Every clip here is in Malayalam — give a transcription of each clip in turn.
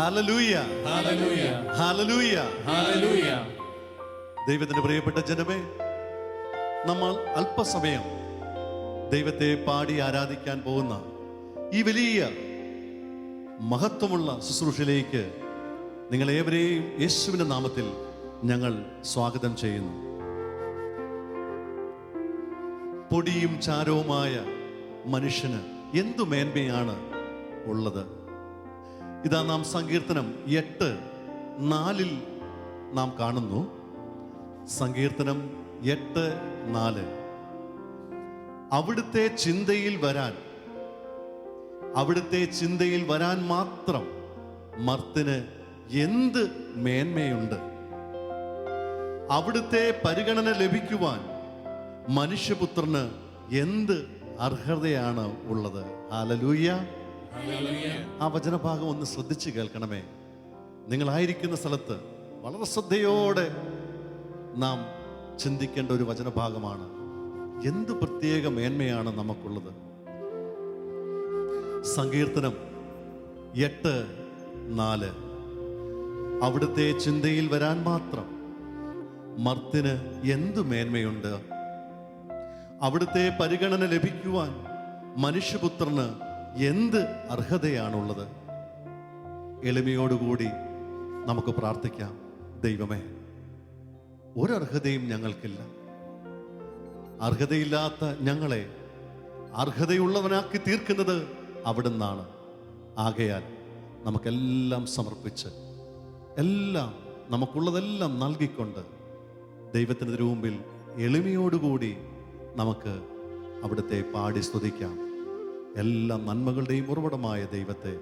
ഹല്ലേലൂയ, ഹല്ലേലൂയ, ഹല്ലേലൂയ, ഹല്ലേലൂയ. ദൈവത്തിന്റെ പ്രിയപ്പെട്ട ജനമേ, നമ്മൾ അല്പസമയം ദൈവത്തെ പാടി ആരാധിക്കാൻ പോകുന്ന ഈ വലിയ മഹത്വമുള്ള ശുശ്രൂഷയിലേക്ക് നിങ്ങളേവരെയും യേശുവിന്റെ നാമത്തിൽ ഞങ്ങൾ സ്വാഗതം ചെയ്യുന്നു. പൊടിയും ചാരവുമായ മനുഷ്യന് എന്തു മേന്മയാണ് ഉള്ളത്? ഇതാ നാം സങ്കീർത്തനം 8:4 നാം കാണുന്നു. സങ്കീർത്തനം 8:4. അവിടുത്തെ ചിന്തയിൽ വരാൻ മാത്രം മർത്തിന് എന്ത് മേന്മയുണ്ട്? അവിടുത്തെ പരിഗണന ലഭിക്കുവാൻ മനുഷ്യപുത്രന് എന്ത് അർഹതയാണ് ഉള്ളത്? ഹല്ലേലൂയ. ആ വചനഭാഗം ഒന്ന് ശ്രദ്ധിച്ച് കേൾക്കണമേ. നിങ്ങളായിരിക്കുന്ന സ്ഥലത്ത് വളരെ ശ്രദ്ധയോടെ നാം ചിന്തിക്കേണ്ട ഒരു വചനഭാഗമാണ്. എന്ത് പ്രത്യേക മേന്മയാണ് നമുക്കുള്ളത്? സങ്കീർത്തനം 8:4. അവിടുത്തെ ചിന്തയിൽ വരാൻ മാത്രം മർത്തിന് എന്ത് മേന്മയുണ്ട്? അവിടുത്തെ പരിഗണന ലഭിക്കുവാൻ മനുഷ്യപുത്രന് എന്ത് അർഹതയാണുള്ളത്? എളിമയോടുകൂടി നമുക്ക് പ്രാർത്ഥിക്കാം. ദൈവമേ, ഒരർഹതയും ഞങ്ങൾക്കില്ല. അർഹതയില്ലാത്ത ഞങ്ങളെ അർഹതയുള്ളവനാക്കി തീർക്കുന്നത് അവിടുന്നാണ്. ആകയാൽ നമുക്കെല്ലാം സമർപ്പിച്ച് എല്ലാം നമുക്കുള്ളതെല്ലാം നൽകിക്കൊണ്ട് ദൈവത്തിൻ്റെ മുമ്പിൽ എളിമയോടുകൂടി നമുക്ക് അവിടുത്തെ പാടി സ്തുതിക്കാം. എല്ലാ നന്മകളുടെയും ഉറവിടമായ ദൈവത്തെ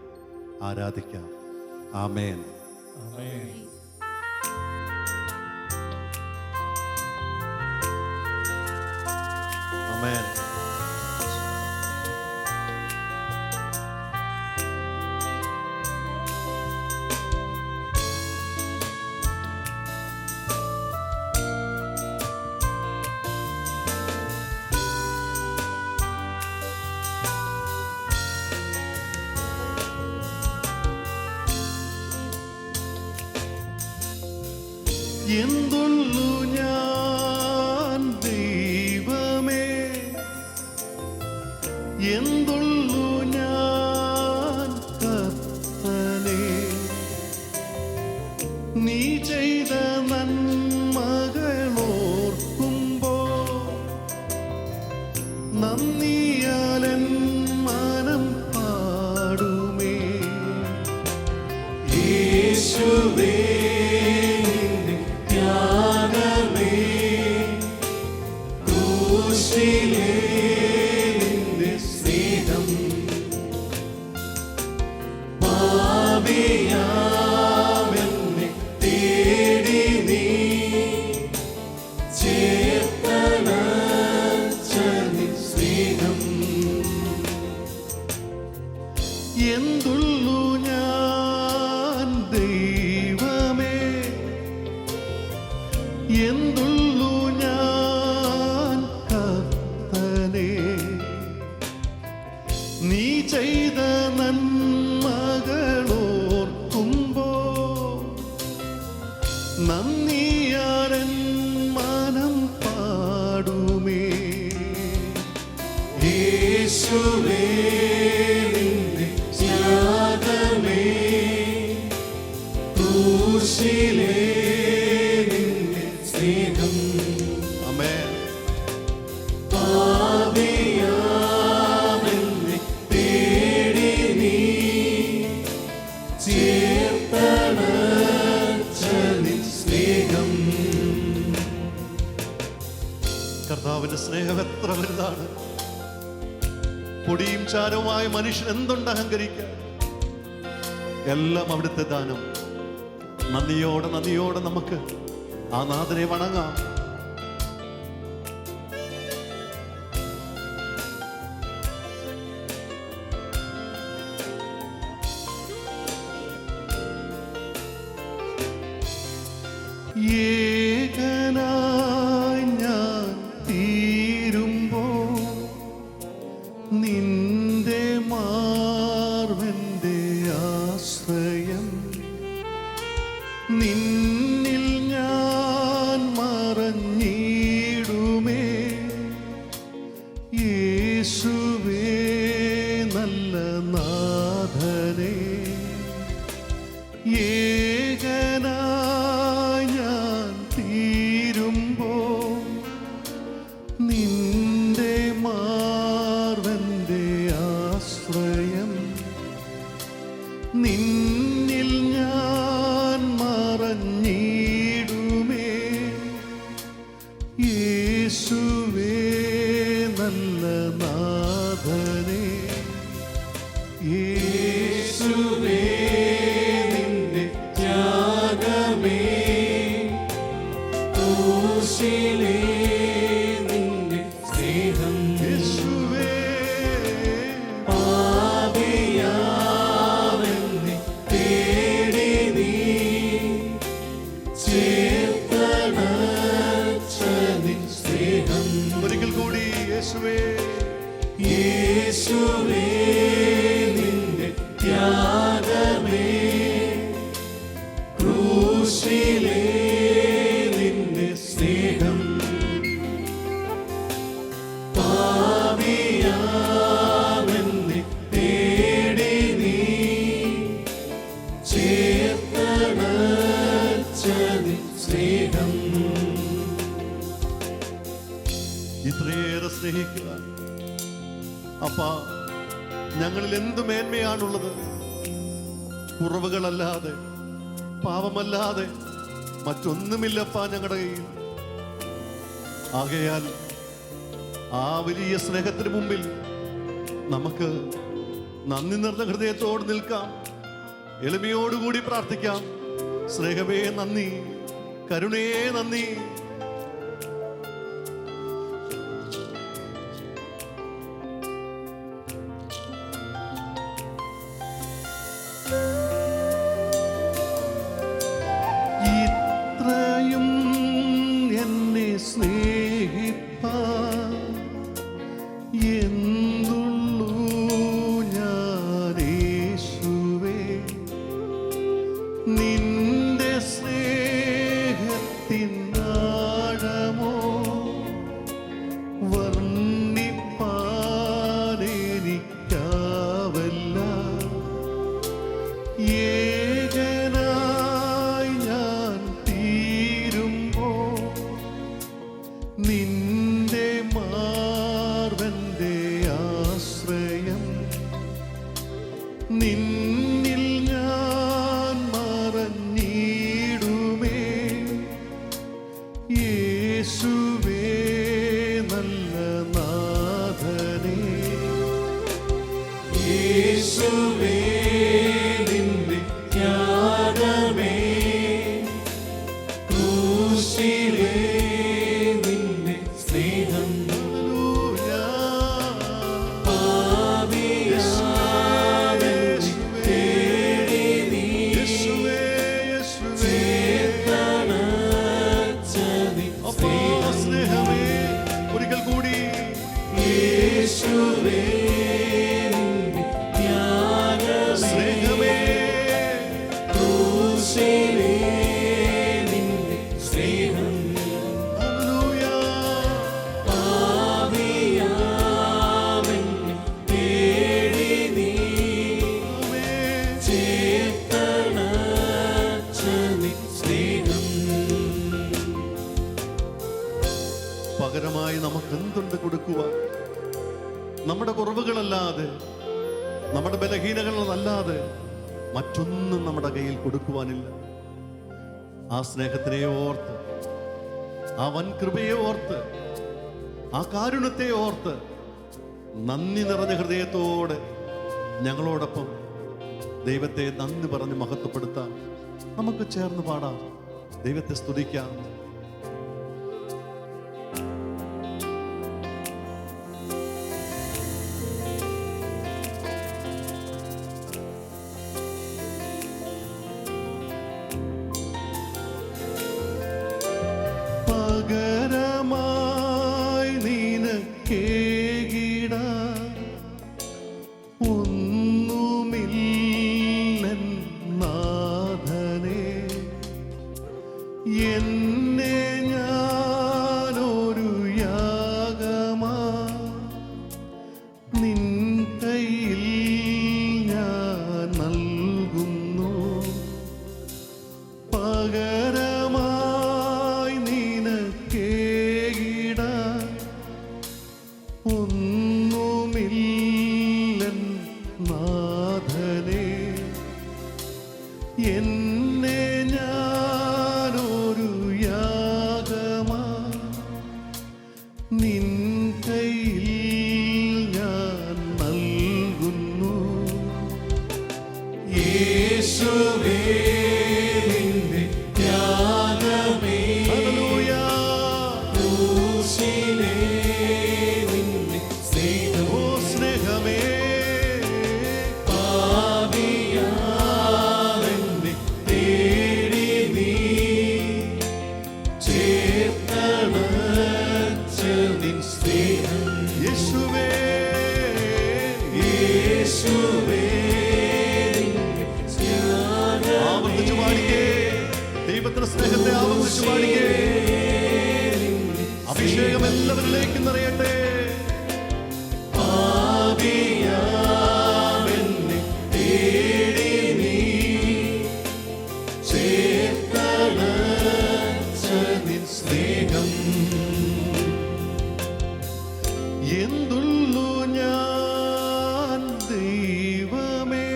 ആരാധിക്കാം. ആമേൻ, ആമേൻ. ആമേൻ. എന്തുള്ളു ഞാൻ ദൈവമേ, എന്തുള്ളു ഞാൻ കർത്തനേ, നീ ചെയ്ത നന്മകളോർക്കുമ്പോൾ നന്ദിയാലൻ മനം പാടുമേ. യേശുവേ, എന്തുള്ളു ഞാൻ ദൈവമേ, എന്തുള്ളു ഞാൻ കർത്തനേ, നീ ചെയ്ത നന്മകളോർക്കുമ്പോൾ നന്ദിയാരൻ മനം പാടുമേ. യേശുവേ, കർത്താവിന്റെ സ്നേഹം എത്ര വലുതാണ്! പൊടിയും ചാരവുമായ മനുഷ്യൻ എന്തുണ്ട് അഹങ്കരിക്കാൻ? എല്ലാം അവിടുത്തെ ദാനം. നന്ദിയോടെ നമുക്ക് ആ നാഥനെ വണങ്ങാം. ഏകനായി ഞാൻ തീരുമ്പോൾ നിന്റെ മാർവന്റെ ആശ്രയം നിന്നിൽ ഞാൻ മറഞ്ഞിടുമേ. യേശുവേ നല്ല നാഥനേ, ഏകനായി ഞാൻ തീരുമ്പോൾ നിന്റെ മാർവന്റെ ആശ്രയം. നിന്നിൽ ഞാൻ മറഞ്ഞിടുമേ. യേശുവേ നല്ല നാഥനേ, യേശുവേ നിന്റെ ത്യാഗമേ, ക്രൂശിലെ നിന്റെ സ്നേഹം. യേശുവേ പാപിയാമെന്നെ തേടി നീ ചേർത്തണച്ച നിൻ സ്നേഹം. ഒരിക്കൽ കൂടി യേശുവേ, യേശുവേ നിന്റെ ത്യാഗമേ, ക്രൂശിലെ നിന്റെ സ്നേഹം. പാപിയാമെന്നെ തേടി നീ ചേർത്തണച്ച നിൻ സ്നേഹം. ഇത്രയേറെ സ്നേഹിക്കുക അപ്പാ. ഞങ്ങളിൽ എന്ത് മേന്മയാണുള്ളത്? കുറവുകളല്ലാതെ, പാപമല്ലാതെ മറ്റൊന്നുമില്ലപ്പാ ഞങ്ങളുടെ കയ്യിൽ. ആകയാൽ ആ വലിയ സ്നേഹത്തിന് മുമ്പിൽ നമുക്ക് നന്ദി നിറഞ്ഞ ഹൃദയത്തോട് നിൽക്കാം, എളിമയോടുകൂടി പ്രാർത്ഥിക്കാം. സ്നേഹമേ നന്ദി, കരുണയെ നന്ദി. ഇത്രയും എന്നെ സ്നേഹിപ്പാൻ എന്തുള്ളൂ ഞാൻ യേശുവേ. നിന്റെ സ്നേഹത്തിൻ ആഴമോ വർണ്ണിപ്പാൻ എനിക്കാവല്ല. ഏകനായി ഞാൻ തീരുമ്പോൾ നിന്റെ മാർവന്റെ ആശ്രയം. നിന്നിൽ ഞാൻ മറഞ്ഞിടുമേ. യേശുവേ നല്ല നാഥനേ, യേശുവേ നിന്റെ ത്യാഗമേ, ക്രൂശിലെ നിന്റെ സ്നേഹം. ഹല്ലേലൂയ. പാപിയാമെന്നെ തേടി നീ യേശുവേ, യേശുവേ. ചേർത്തണച്ച നിൻ അപ്പാ സ്നേഹമേ, ഒരിക്കൽ കൂടി യേശുവേ നിന്റെ ത്യാഗമേ, സ്നേഹമേ. ക്രൂശിലെ നിന്റെ സ്നേഹം. ഹല്ലേലൂയ. പാപിയാമെന്നെ തേടി നീ ആമേൻ. ചേർത്തണച്ച നിൻ സ്നേഹം. പകരമായി നമുക്ക് എന്തുണ്ട് കൊടുക്കുവാൻ? നമ്മുടെ കുറവുകളല്ലാതെ, നമ്മുടെ ബലഹീനകളല്ലാതെ മറ്റൊന്നും നമ്മുടെ കയ്യിൽ കൊടുക്കുവാനില്ല. ആ സ്നേഹത്തിനെ ഓർത്ത്, ആ വൻ കൃപയെ ഓർത്ത്, ആ കാരുണ്യത്തെ ഓർത്ത് നന്ദി നിറഞ്ഞ ഹൃദയത്തോടെ ഞങ്ങളോടൊപ്പം ദൈവത്തെ നന്ദി പറഞ്ഞ് മഹത്വപ്പെടുത്താം. നമുക്ക് ചേർന്ന് പാടാം, ദൈവത്തെ സ്തുതിക്കാം. പകരമായി നിനക്കേകിടാൻ ഒന്നുമില്ലെൻ നാഥനേ. പകരമായി നിനക്കേകിടാൻ ഒന്നുമില്ലൻ നാഥനേ. എന്നെ ഞാനൊരു യാഗമായി നിൻ കയ്യിൽ ഞാൻ നൽകുന്നു. യേശുവേ നിന്റെ ത്യാഗമേ ഹല്ലേലൂയ. ക്രൂശിലെ നിന്റെ സ്നേഹം ഓ സ്നേഹമേ, പാപിയാവെന്നെ തേടി നീ ചേർത്തണച്ച നിൻ സ്നേഹം യേശുവേ, യേശുവേ നിന്റെ ത്യാഗമേ ആവർത്തിച്ചു പാടിക്കേ. ദൈവത്തിന്റെ സ്നേഹത്തെ ആവർത്തിച്ചു പാടിക്കേ. അഭിഷേകം എല്ലാവരിലേക്കും നിറയട്ടെ. പാപിയാവെന്നെ തേടി നീ ചേർത്തണച്ച നിൻ സ്നേഹം എന്തുള്ളു ഞാൻ ദൈവമേ,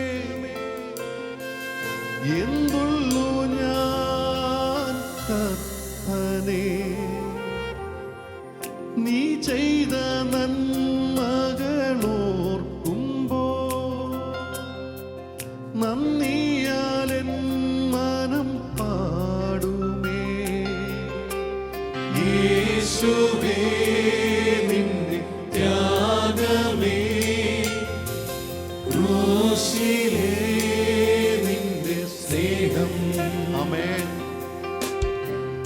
എന്തുള്ളു ഞാൻ കർത്തനേ. നീ ചെയ്ത നന്മകളോർക്കുമ്പോ നന്ദിയാലെൻ മനം പാടുമേ. യേശുവേ നിന്റെ ത്യാഗമേ ക്രൂശിലെ നിന്റെ സ്നേഹം ആമേൻ.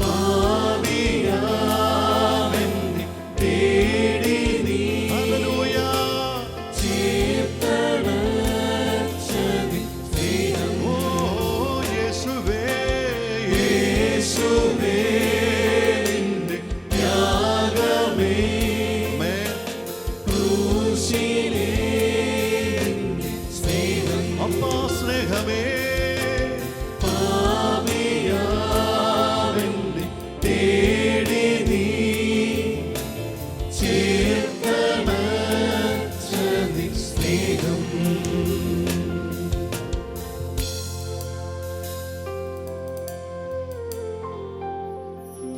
പാപിയാവെന്നെ തേടി നീ ഹല്ലേലൂയ. ചേർത്തണച്ച നിൻ സ്നേഹം ഓ യേശുവേ, യേശുവേ നിന്റെ ത്യാഗമേ ആമേൻ. ക്രൂശിലെ നിന്റെ സ്നേഹം അപ്പാ സ്നേഹമേ, പാപിയാവെന്നെ തേടി നീ ചേർത്തണച്ച നിൻ സ്നേഹം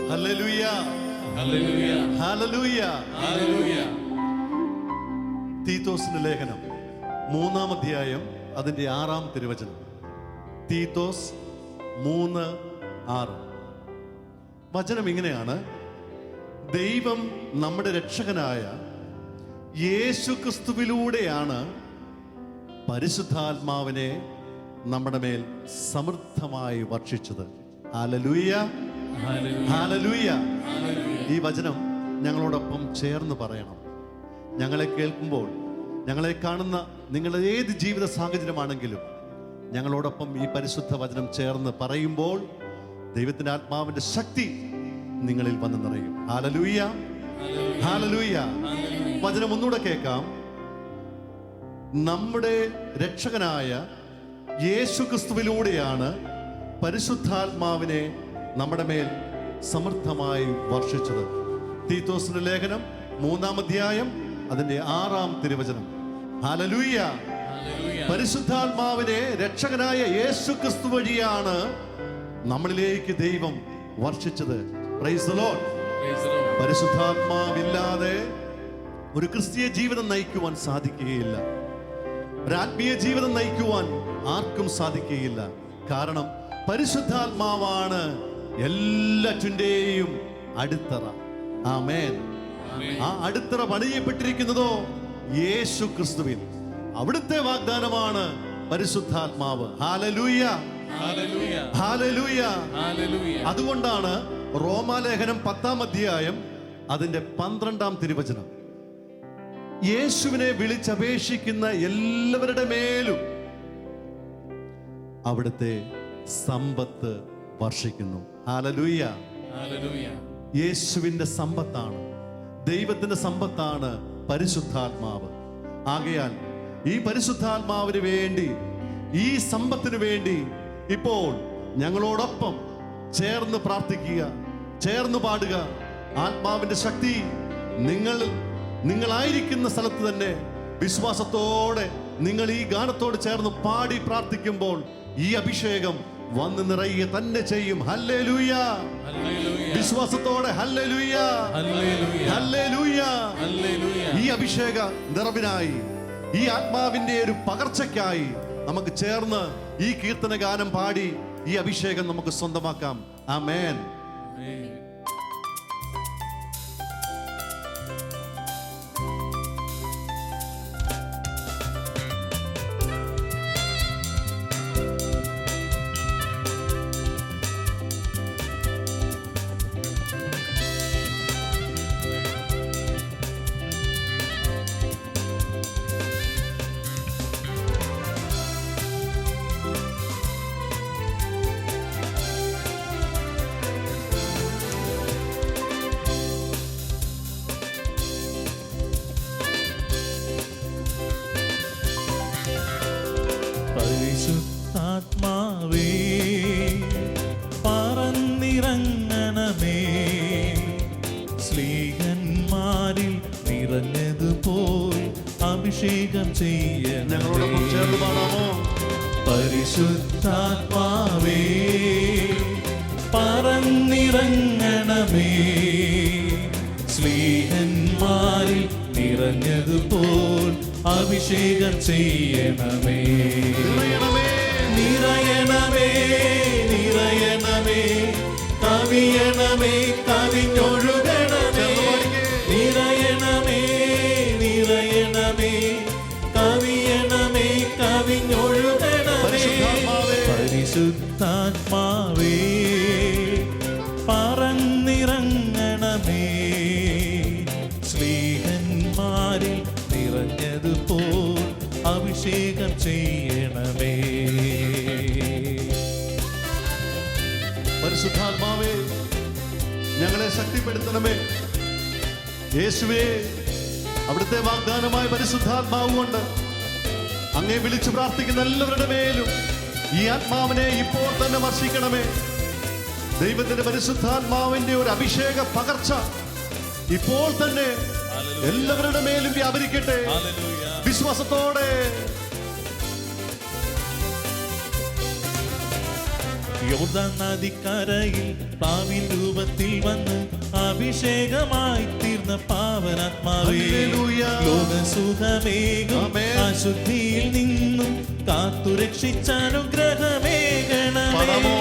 ഹല്ലേലൂയ, ഹല്ലേലൂയ ഹല്ലേലൂയ. ഹല്ലേലൂയ തീത്തോസിന്റെ ലേഖനം 3-ാം അധ്യായം അതിന്റെ 6-ാം തിരുവചനം. തീത്തോസ് 3:6. വചനം ഇങ്ങനെയാണ്: ദൈവം നമ്മുടെ രക്ഷകനായ യേശു ക്രിസ്തുവിലൂടെയാണ് പരിശുദ്ധാത്മാവിനെ നമ്മുടെ മേൽ സമൃദ്ധമായി വർഷിച്ചത്. Hallelujah, hallelujah. ഈ വചനം ഞങ്ങളോടൊപ്പം ചേർന്ന് പറയണം. ഞങ്ങളെ കേൾക്കുമ്പോൾ, ഞങ്ങളെ കാണുന്ന നിങ്ങളുടെ ഏത് ജീവിത സാഹചര്യമാണെങ്കിലും ഞങ്ങളോടൊപ്പം ഈ പരിശുദ്ധ വചനം ചേർന്ന് പറയുമ്പോൾ ദൈവത്തിന്റെ ആത്മാവിന്റെ ശക്തി നിങ്ങളിൽ വന്ന് നിറയും. Hallelujah, hallelujah. വചനം ഒന്നുകൂടെ കേൾക്കാം. നമ്മുടെ രക്ഷകനായ യേശു ക്രിസ്തുവിലൂടെയാണ് പരിശുദ്ധാത്മാവിനെ നമ്മുടെ മേൽ സമൃദ്ധമായി വർഷിച്ചത്. തീത്തോസിന്റെ ലേഖനം 3-ാം അധ്യായം അതിന്റെ 6-ാം തിരുവചനം. ഹല്ലേലൂയ. പരിശുദ്ധാത്മാവിനെ രക്ഷകനായ യേശു ക്രിസ്തു വഴിയാണ് നമ്മളിലേക്ക് ദൈവം വർഷിച്ചത്. Praise the Lord. പരിശുദ്ധാത്മാവില്ലാതെ ഒരു ക്രിസ്തീയ ജീവിതം നയിക്കുവാൻ സാധിക്കുകയില്ല. ഒരു ആത്മീയ ജീവിതം നയിക്കുവാൻ ആർക്കും സാധിക്കുകയില്ല. കാരണം പരിശുദ്ധാത്മാവാണ് എല്ലാറ്റിന്റെയും അടിത്തറ. ആമേൻ. ആ അടിത്തറ പണിയപ്പെട്ടിരിക്കുന്നതോ യേശു ക്രിസ്തുവിൽ. അവിടുത്തെ വാഗ്ദാനമാണ് പരിശുദ്ധാത്മാവ്. Hallelujah, hallelujah. അതുകൊണ്ടാണ് റോമാലേഖനം 10-ാം അധ്യായം അതിന്റെ 12-ാം തിരുവചനം: യേശുവിനെ വിളിച്ചപേക്ഷിക്കുന്ന എല്ലാവരുടെ മേലും അവിടുത്തെ സമ്പത്ത് വർഷിക്കുന്നു. ഹല്ലേലൂയ. യേശുവിന്റെ സമ്പത്താണ്, ദൈവത്തിന്റെ സമ്പത്താണ് പരിശുദ്ധാത്മാവ്. ആകയാൽ ഈ പരിശുദ്ധാത്മാവിന് വേണ്ടി, ഈ സമ്പത്തിന് വേണ്ടി ഇപ്പോൾ ഞങ്ങളോടൊപ്പം ചേർന്ന് പ്രാർത്ഥിക്കുക, ചേർന്ന് പാടുക. ആത്മാവിന്റെ ശക്തി നിങ്ങളായിരിക്കുന്ന സ്ഥലത്ത് തന്നെ വിശ്വാസത്തോടെ നിങ്ങൾ ഈ ഗാനത്തോട് ചേർന്ന് പാടി പ്രാർത്ഥിക്കുമ്പോൾ ഈ അഭിഷേകം വന്ന് നിറയുക തന്നെ ചെയ്യും. ഹല്ലേലൂയ. വിശ്വാസത്തോടെ ഹല്ലേലൂയ, ഹല്ലേലൂയ. ഈ അഭിഷേക നിറവിനായി, ഈ ആത്മാവിന്റെ ഒരു പകർച്ചയ്ക്കായി നമുക്ക് ചേർന്ന് ഈ കീർത്തന ഗാനം പാടി ഈ അഭിഷേകം നമുക്ക് സ്വന്തമാക്കാം. ആമേൻ. പരിശുദ്ധാത്മാവേ പറന്നിറങ്ങണമേ, സ്ലീഹന്മാരിൽ നിറഞ്ഞതുപോൽ അഭിഷേകം ഞങ്ങളോടൊപ്പം ചേർന്ന് ചെയ്യണമേ. പാടാമോ? പരിശുദ്ധാത്മാവേ പറന്നിറങ്ങണമേ, സ്ലീഹന്മാരിൽ നിറഞ്ഞതുപോൽ അഭിഷേകം ചെയ്യണമേ. നിറയണമേ, നിറയണമേ, കവിയണമേ, കവിഞ്ഞൊഴുകണമേ. നിറയണമേ, നിറയണമേ, കവിയണമേ, കവിഞ്ഞൊഴുകണമേ. പരിശുദ്ധാത്മാവേ പറന്നിറങ്ങണമേ, സ്ലീഹന്മാരിൽ നിറഞ്ഞതുപോൽ അഭിഷേകം ചെയ്യണമേ. പരിശുദ്ധാത്മാവേ ഞങ്ങളെ ശക്തിപ്പെടുത്തണമേ. യേശുവേ, അവിടുത്തെ വാഗ്ദാനമായ പരിശുദ്ധാത്മാവ് കൊണ്ട് അങ്ങേ വിളിച്ചു പ്രാർത്ഥിക്കുന്ന എല്ലാവരുടെ മേലും ഈ ആത്മാവിനെ ഇപ്പോൾ തന്നെ വർഷിക്കണമേ. ദൈവത്തിന്റെ പരിശുദ്ധാത്മാവിന്റെ ഒരു അഭിഷേക പകർച്ച ഇപ്പോൾ തന്നെ എല്ലാവരുടെ മേലും വ്യാപരിക്കട്ടെ. വിശ്വാസത്തോടെ യോർദാൻ നദിക്കരയിൽ പാവിൻ രൂപത്തിൽ വന്ന് അഭിഷേകമായി തീർന്ന പാവനാത്മാവേ, ഹല്ലേലൂയ. ലോകസുഖമേകും ആമേൻ. അശുദ്ധിയിൽ നിന്നും കാത്തുരക്ഷിച്ചനുഗ്രഹമേകണമേ. പാടാമോ?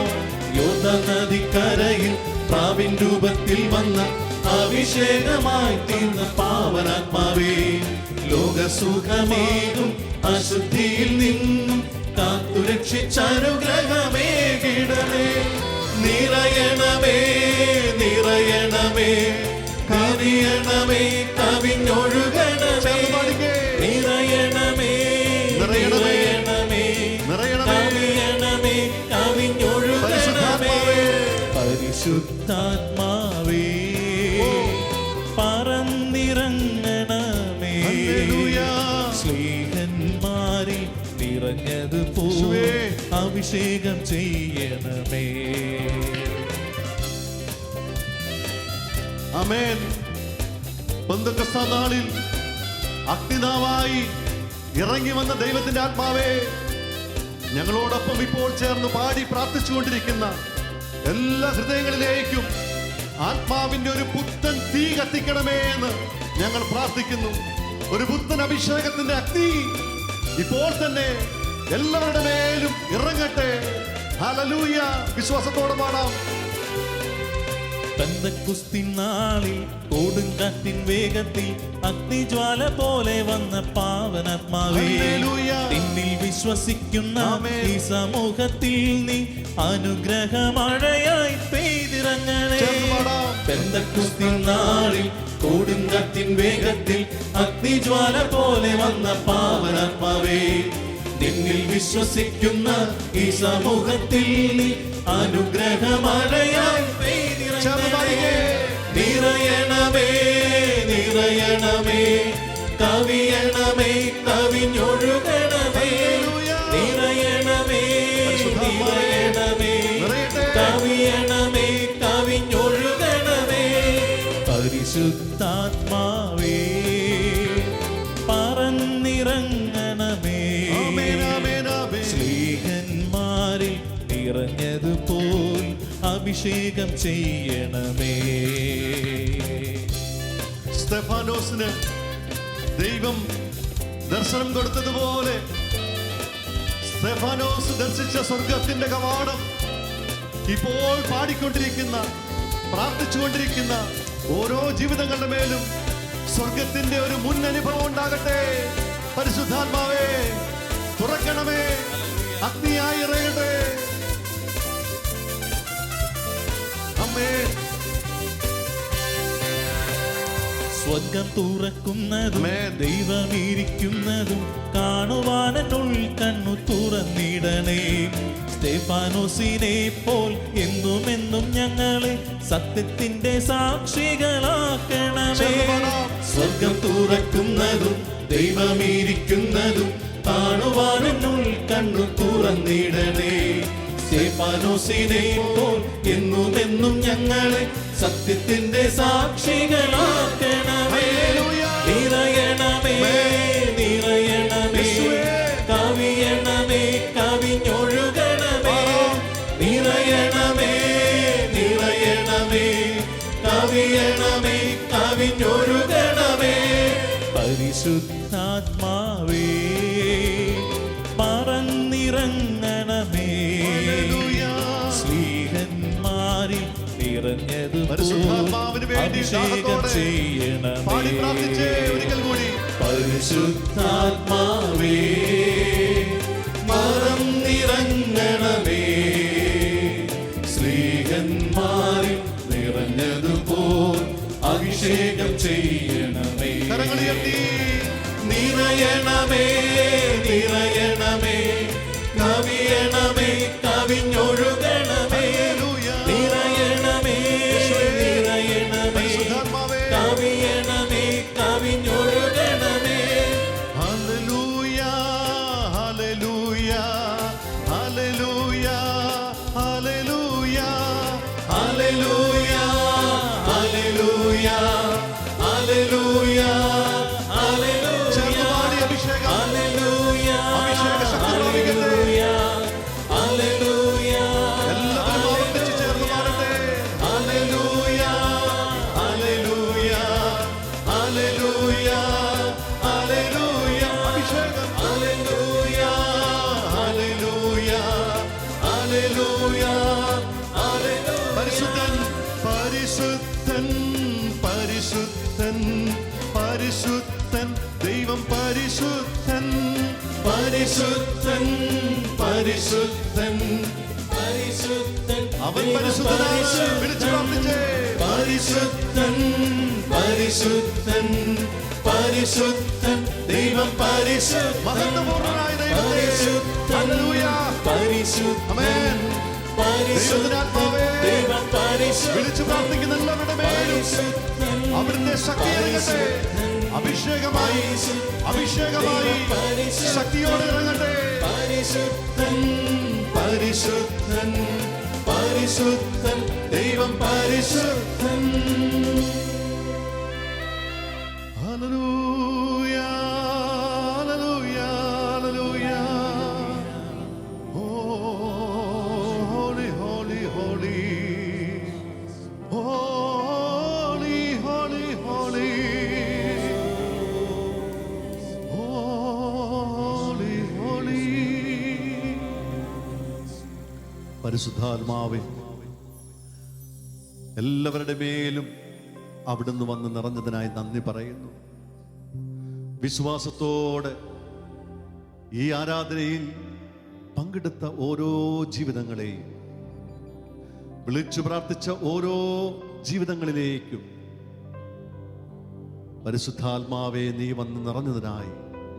യോർദാൻ നദിക്കരയിൽ പാവിൻ രൂപത്തിൽ വന്ന അഭിഷേകമായി തീർന്ന പാവനാത്മാവേ, ലോകസുഖമേകും അശുദ്ധിയിൽ നിന്നും കാത്തുരക്ഷിച്ചനുഗ്രഹമേകിടമേ. നിറയണമേ, നിറയണമേ, കവിയണമേ, കവിഞ്ഞൊഴുകണമേ. നിറയണമേ, നിറയണമേ, കവിയണമേ, കവിഞ്ഞൊഴുകണമേ. പരിശുദ്ധാത്മാവേ പറന്നിറങ്ങണമേ, സ്ലീഹന്മാരിൽ നിറഞ്ഞതുപോലെ അഭിഷേകം ചെയ്യണമേ. ആമേൻ. പെന്തക്കോസ്ത് നാളിൽ അഗ്നിനാവായി ഇറങ്ങി വന്ന ദൈവത്തിന്റെ ആത്മാവേ, ഞങ്ങളോടൊപ്പം ഇപ്പോൾ ചേർന്ന് പാടി പ്രാർത്ഥിച്ചുകൊണ്ടിരിക്കുന്ന എല്ലാ ഹൃദയങ്ങളിലേക്കും ആത്മാവിന്റെ ഒരു പുത്തൻ തീ കത്തിക്കണമേ എന്ന് ഞങ്ങൾ പ്രാർത്ഥിക്കുന്നു. ഒരു പുത്തൻ അഭിഷേകത്തിന്റെ അഗ്നി ഇപ്പോൾ തന്നെ എല്ലാവരുടെ മേലും ഇറങ്ങട്ടെ. ഹല്ലേലൂയ. വിശ്വാസത്തോടെ പാടാം. പെന്തക്കോസ്തിൻ നാളിൽ കൊടുങ്കാറ്റിൻ വേഗത്തിൽ അഗ്നിജ്വാല പോലെ വന്ന പാവനാത്മാവേ, ഹല്ലേലൂയ. നിന്നിൽ വിശ്വസിക്കുന്ന ആമേൻ. ഈ സമൂഹത്തിൽ നീ അനുഗ്രഹമഴയായി പെയ്തിറങ്ങണേ. ചേർന്ന് പാടാം. പെന്തക്കോസ്തിൻ നാളിൽ കൊടുങ്കാറ്റിൻ വേഗത്തിൽ അഗ്നിജ്വാല പോലെ വന്ന പാവനാത്മാവേ, നിന്നിൽ വിശ്വസിക്കുന്ന ഈ സമൂഹത്തിൽ നീ അനുഗ്രഹമഴയായി പെയ്തിറങ്ങണേ. നിറയണമേ, നിറയണമേ, കവിയണമേ, കവിഞ്ഞൊഴുകണമേ. നിറയണമേ, നിറയണമേ, കവിയണമേ, അഭിഷേകം ചെയ്യണമേ. സ്തെഫാനോസിന് ദൈവം ദർശനം കൊടുത്തതുപോലെ സ്തെഫാനോസ് ദർശിച്ച സ്വർഗത്തിന്റെ കവാടം ഇപ്പോൾ പാടിക്കൊണ്ടിരിക്കുന്ന, പ്രാർത്ഥിച്ചുകൊണ്ടിരിക്കുന്ന ഓരോ ജീവിതങ്ങളുടെ മേലും സ്വർഗത്തിന്റെ ഒരു മുൻ അനുഭവം ഉണ്ടാകട്ടെ. പരിശുദ്ധാത്മാവേ തുറക്കണമേ, അഗ്നിയായി ഇറങ്ങട്ടെ. അമ്മേ, സ്വർഗം തുറക്കുന്നതും ദൈവമിരിക്കുന്നതും കാണുവാനുൾ കണ്ണു തുറന്നിടണേ. സ്തെഫാനോസിനെ പോൽ എന്നും ഞങ്ങളെ സത്യത്തിന്റെ സാക്ഷികളാക്കണമേ. സ്വർഗം തുറക്കുന്നതും ദൈവമിരിക്കുന്നതും കാണുവാനുൾ കണ്ണു തുറന്നിടണേ. സ്തെഫാനോസിനെ പോൽ എന്നും ഞങ്ങളെ സത്യത്തിന്റെ സാക്ഷികളാക്കണമേ. നിറയണമേ, നിറയണമേ, കവിയണമേ, കവിഞ്ഞൊഴുകണമേ. നിറയണമേ, നിറയണമേ, കവിയണമേ, കവിഞ്ഞൊഴുകണമേ. പരിശുദ്ധാത്മാവേ പറന്നിറങ്ങണമേ. സ്ലീഹന്മാരിൽ പരിശുദ്ധാത്മാവിന് വേണ്ടി അഭിഷേകം ചെയ്യണമേ. പാടി പ്രാർത്ഥിച്ചേ ഒരിക്കൽ കൂടി. പരിശുദ്ധാത്മാവേ പറന്നിറങ്ങണമേ. സ്ത്രീകന്മാരിൽ നിറഞ്ഞതുപോൽ അഭിഷേകം ചെയ്യണമേ. കരങ്ങളുയർത്തി. നിറയണമേ, നിറയണമേ, കവിയണമേ, കവിഞ്ഞൊഴുകണമേ. നിറയണമേ, നിറയണമേ, കവിയണമേ, കവിഞ്ഞൊഴുകണമേ. ഹല്ലേലൂയ, ഹല്ലേലൂയ, ഹല്ലേലൂയ, ഹല്ലേലൂയ, ഹല്ലേലൂയ, ഹല്ലേലൂയ, ഹല്ലേലൂയ, ഹല്ലേലൂയ. ചെറുപാടി അഭിഷേകം. ഹല്ലേലൂയ, അഭിഷേക ശക്തി പ്രാപിക്കട്ടെ. ഹല്ലേലൂയ, എല്ലാവരും ആവർത്തിച്ച് ചേർന്ന് പാടട്ടെ. ഹല്ലേലൂയ, ഹല്ലേലൂയ, ഹല്ലേലൂയ, ഹല്ലേലൂയ. അഭിഷേകം. ഹല്ലേലൂയ, ഹല്ലേലൂയ, ഹല്ലേലൂയ, ഹല്ലേലൂയ. പരിശുദ്ധൻ, പരിശുദ്ധൻ, പരിശുദ്ധൻ, പരിശുദ്ധൻ, ദൈവം പരിശുദ്ധൻ. പരിശുദ്ധൻ, പരിശുദ്ധൻ, പരിശുദ്ധൻ, അവൻ പരിശുദ്ധനാണ്. വിളിച്ചു പ്രാർത്ഥിച്ചേ. പരിശുദ്ധൻ, പരിശുദ്ധൻ, പരിശുദ്ധൻ, ദൈവം പരിശുദ്ധൻ. മഹത്വപൂർണ്ണനായ ദൈവമേ. ഹല്ലേലൂയ. പരിശുദ്ധൻ, പരിശുദ്ധൻ, ദൈവത്തിനാത്മാവേ. ദൈവം പരിശുദ്ധൻ. വിളിച്ചു പ്രാർത്ഥിക്കുന്ന എല്ലാവരുടെ മേലും അവിടുത്തെ ശക്തി ഇറങ്ങട്ടെ. അഭിഷേകമായി, അഭിഷേകമായി ശക്തിയോടെ ഇറങ്ങട്ടെ. പരിശുദ്ധൻ, പരിശുദ്ധൻ, പരിശുദ്ധൻ, ദൈവം പരിശുദ്ധൻ. ഹല്ലേലൂയ, ഹല്ലേലൂയ, hallelujah. Holy, holy, holy. Holy, holy, holy. Holy, holy. പരിശുദ്ധാത്മാവേ, എല്ലാവരുടെ മേലും അവിടുന്ന് വന്ന് നിറഞ്ഞതിനായി നന്ദി പറയുന്നു. വിശ്വാസത്തോടെ ഈ ആരാധനയിൽ പങ്കെടുത്ത ഓരോ ജീവിതങ്ങളെയും, വിളിച്ചു പ്രാർത്ഥിച്ച ഓരോ ജീവിതങ്ങളിലേക്കും പരിശുദ്ധാത്മാവേ നീ വന്ന് നിറഞ്ഞതിനായി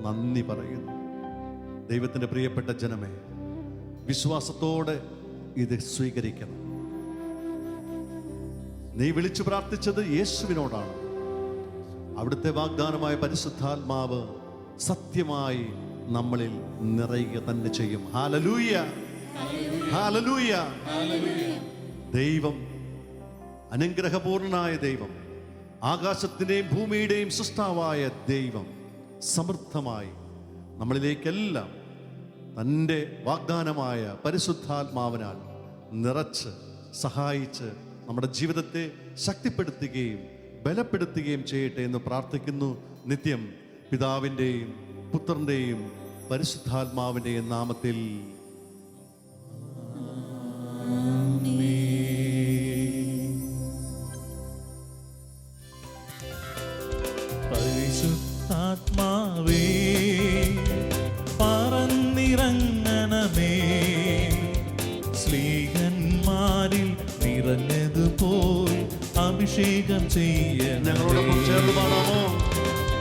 നന്ദി പറയുന്നു. ദൈവത്തിൻ്റെ പ്രിയപ്പെട്ട ജനമേ, വിശ്വാസത്തോടെ ഇത് സ്വീകരിക്കണം. നീ വിളിച്ചു പ്രാർത്ഥിച്ചത് യേശുവിനോടാണ്. അവിടുത്തെ വാഗ്ദാനമായ പരിശുദ്ധാത്മാവ് സത്യമായി നമ്മളിൽ നിറയുക തന്നെ ചെയ്യും. Hallelujah, hallelujah. ദൈവം, അനുഗ്രഹപൂർണനായ ദൈവം, ആകാശത്തിന്റെയും ഭൂമിയുടെയും സൃഷ്ടാവായ ദൈവം സമൃദ്ധമായി നമ്മളിലേക്കെല്ലാം തൻ്റെ വാഗ്ദാനമായ പരിശുദ്ധാത്മാവിനാൽ നിറച്ച് സഹായിച്ച് നമ്മുടെ ജീവിതത്തെ ശക്തിപ്പെടുത്തുകയും ബലപ്പെടുത്തുകയും ചെയ്യട്ടെ എന്ന് പ്രാർത്ഥിക്കുന്നു. നിത്യം പിതാവിൻ്റെയും പുത്രൻ്റെയും പരിശുദ്ധാത്മാവിൻ്റെയും നാമത്തിൽ. പരിശുദ്ധാത്മാവേ പറന്നിറങ്ങണമേ, സ്ലീഹന്മാരിൽ നിറഞ്ഞതുപോൽ അഭിഷേകം ഞങ്ങളോടൊപ്പം ചേർന്ന് ചെയ്യണമേ. പാടാമോ?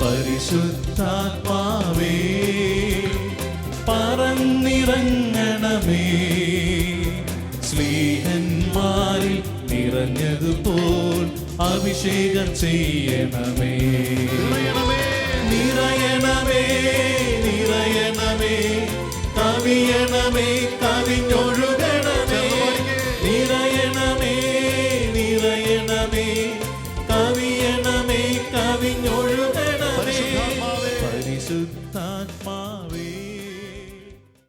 പരിശുദ്ധാത്മാവേ പറന്നിറങ്ങണമേ, സ്ലീഹന്മാരിൽ നിറഞ്ഞതുപോൽ അഭിഷേകം ചെയ്യണമേ. നിറയണമേ നിറയണമേ, കവിയണമേ കവിഞ്ഞൊഴുകണമേ. നിറയണമേ നിറയണമേ, കവിയണമേ കവിഞ്ഞൊഴുകണമേ. പരിശുദ്ധാത്മാവേ